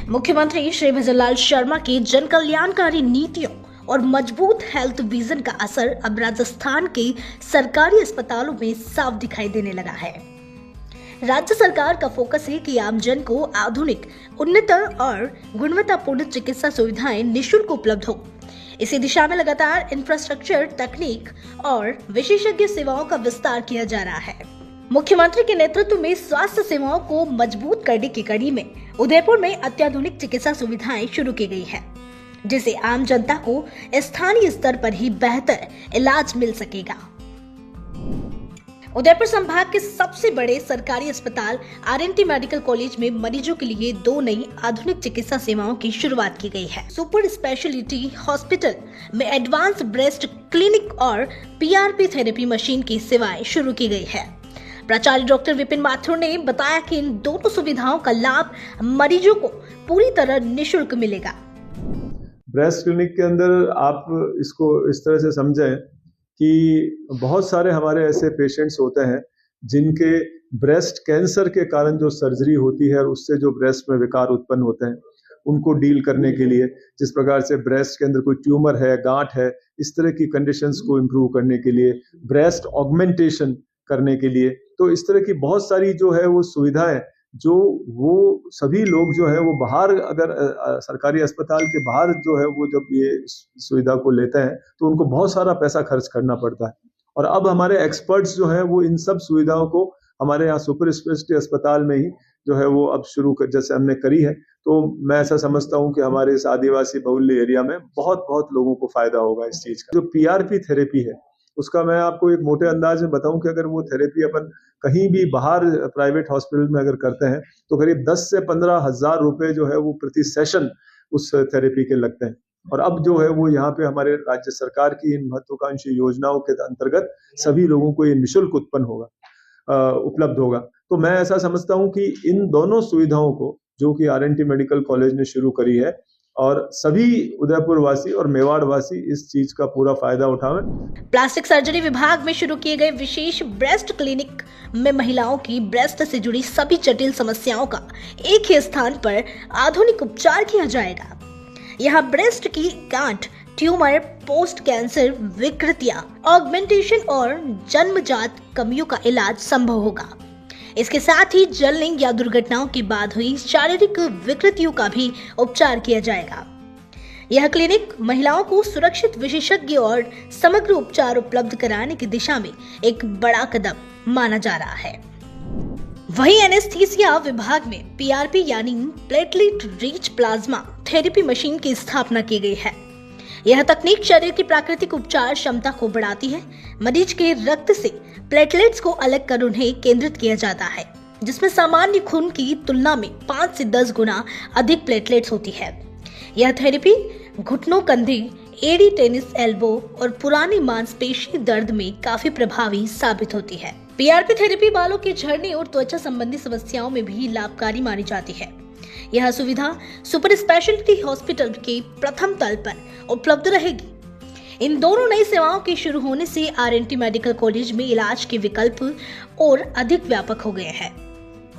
मुख्यमंत्री श्री भजनलाल शर्मा की जन कल्याणकारी नीतियों और मजबूत हेल्थ विजन का असर अब राजस्थान के सरकारी अस्पतालों में साफ दिखाई देने लगा है। राज्य सरकार का फोकस है कि आमजन को आधुनिक, उन्नत और गुणवत्तापूर्ण चिकित्सा सुविधाएं निःशुल्क उपलब्ध हो। इसी दिशा में लगातार इंफ्रास्ट्रक्चर, तकनीक और विशेषज्ञ सेवाओं का विस्तार किया जा रहा है। मुख्यमंत्री के नेतृत्व में स्वास्थ्य सेवाओं को मजबूत करने की कड़ी में उदयपुर में अत्याधुनिक चिकित्सा सुविधाएं शुरू की गई है, जिससे आम जनता को स्थानीय स्तर पर ही बेहतर इलाज मिल सकेगा। उदयपुर संभाग के सबसे बड़े सरकारी अस्पताल आर.एन.टी. मेडिकल कॉलेज में मरीजों के लिए 2 नई आधुनिक चिकित्सा सेवाओं की शुरुआत की गई है। सुपर स्पेशलिटी हॉस्पिटल में एडवांस ब्रेस्ट क्लिनिक और पीआरपी थेरेपी मशीन की सेवाएं शुरू की गई है। प्राचार्य डॉक्टर विपिन माथुर ने बताया कि इन दोनों सुविधाओं का लाभ मरीजों को पूरी तरह निःशुल्क मिलेगा। ब्रेस्ट क्लिनिक के अंदर आप इसको इस तरह से समझें कि बहुत सारे हमारे ऐसे पेशेंट्स होते हैं जिनके ब्रेस्ट कैंसर के कारण जो सर्जरी होती है और उससे जो ब्रेस्ट में विकार उत्पन्न होते हैं, उनको डील करने के लिए, जिस प्रकार से ब्रेस्ट के अंदर कोई ट्यूमर है, गांठ है, इस तरह की कंडीशंस को इम्प्रूव करने के लिए, ब्रेस्ट ऑगमेंटेशन करने के लिए, तो इस तरह की बहुत सारी जो है वो सुविधाएं जो वो सभी लोग जो है वो बाहर, अगर सरकारी अस्पताल के बाहर जो है वो जब ये सुविधा को लेते हैं तो उनको बहुत सारा पैसा खर्च करना पड़ता है। और अब हमारे एक्सपर्ट्स जो है वो इन सब सुविधाओं को हमारे यहाँ सुपर स्पेशलिटी अस्पताल में ही जो है वो अब शुरू कर जैसे हमने करी है, तो मैं ऐसा समझता हूँ कि हमारे इस आदिवासी बहुल्य एरिया में बहुत लोगों को फायदा होगा इस चीज का। जो पीआरपी थेरेपी है उसका मैं आपको एक मोटे अंदाज में बताऊं कि अगर वो थेरेपी अपन कहीं भी बाहर प्राइवेट हॉस्पिटल में अगर करते हैं तो करीब 10 से 15 हजार रुपए जो है वो प्रति सेशन उस थेरेपी के लगते हैं। और अब जो है वो यहाँ पे हमारे राज्य सरकार की इन महत्वाकांक्षी योजनाओं के अंतर्गत सभी लोगों को ये निःशुल्क उपलब्ध होगा। तो मैं ऐसा समझता हूँ कि इन दोनों सुविधाओं को जो कि आर.एन.टी. मेडिकल कॉलेज ने शुरू करी है और सभी उदयपुर वासी और मेवाड़ वासी इस चीज का पूरा फायदा उठावें। प्लास्टिक सर्जरी विभाग में शुरू किए गए विशेष ब्रेस्ट क्लिनिक में महिलाओं की ब्रेस्ट से जुड़ी सभी जटिल समस्याओं का एक ही स्थान पर आधुनिक उपचार किया जाएगा। यहाँ ब्रेस्ट की गांठ, ट्यूमर, पोस्ट कैंसर विकृतियां, ऑगमेंटेशन और जन्मजात कमियों का इलाज संभव होगा। इसके साथ ही जलने या दुर्घटनाओं के बाद हुई शारीरिक विकृतियों का भी उपचार किया जाएगा। यह क्लिनिक महिलाओं को सुरक्षित, विशेषज्ञ और समग्र उपचार उपलब्ध कराने की दिशा में एक बड़ा कदम माना जा रहा है। वहीं एनेस्थीसिया विभाग में पीआरपी यानी platelet rich plasma therapy machine की स्थापना की गई है। यह तकनीक शरीर की प्राकृतिक उपचार क्षमता को बढ़ाती है। मरीज के रक्त से प्लेटलेट्स को अलग कर उन्हें केंद्रित किया जाता है, जिसमें सामान्य खून की तुलना में 5 से 10 गुना अधिक प्लेटलेट्स होती है। यह थेरेपी घुटनों, कंधे, एड़ी, टेनिस एल्बो और पुरानी मांसपेशी दर्द में काफी प्रभावी साबित होती है। पीआरपी थेरेपी बालों के झड़ने और त्वचा संबंधी समस्याओं में भी लाभकारी मानी जाती है। यह सुविधा सुपर स्पेशलिटी हॉस्पिटल के प्रथम तल पर उपलब्ध रहेगी। इन दोनों नई सेवाओं के शुरू होने से आर.एन.टी. मेडिकल कॉलेज में इलाज के विकल्प और अधिक व्यापक हो गए हैं।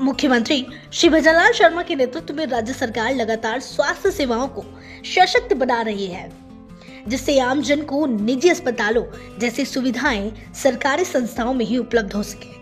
मुख्यमंत्री श्री भजनलाल शर्मा के नेतृत्व में राज्य सरकार लगातार स्वास्थ्य सेवाओं को सशक्त बना रही है, जिससे आम जन को निजी अस्पतालों जैसी सुविधाएं सरकारी संस्थाओं में ही उपलब्ध हो सके।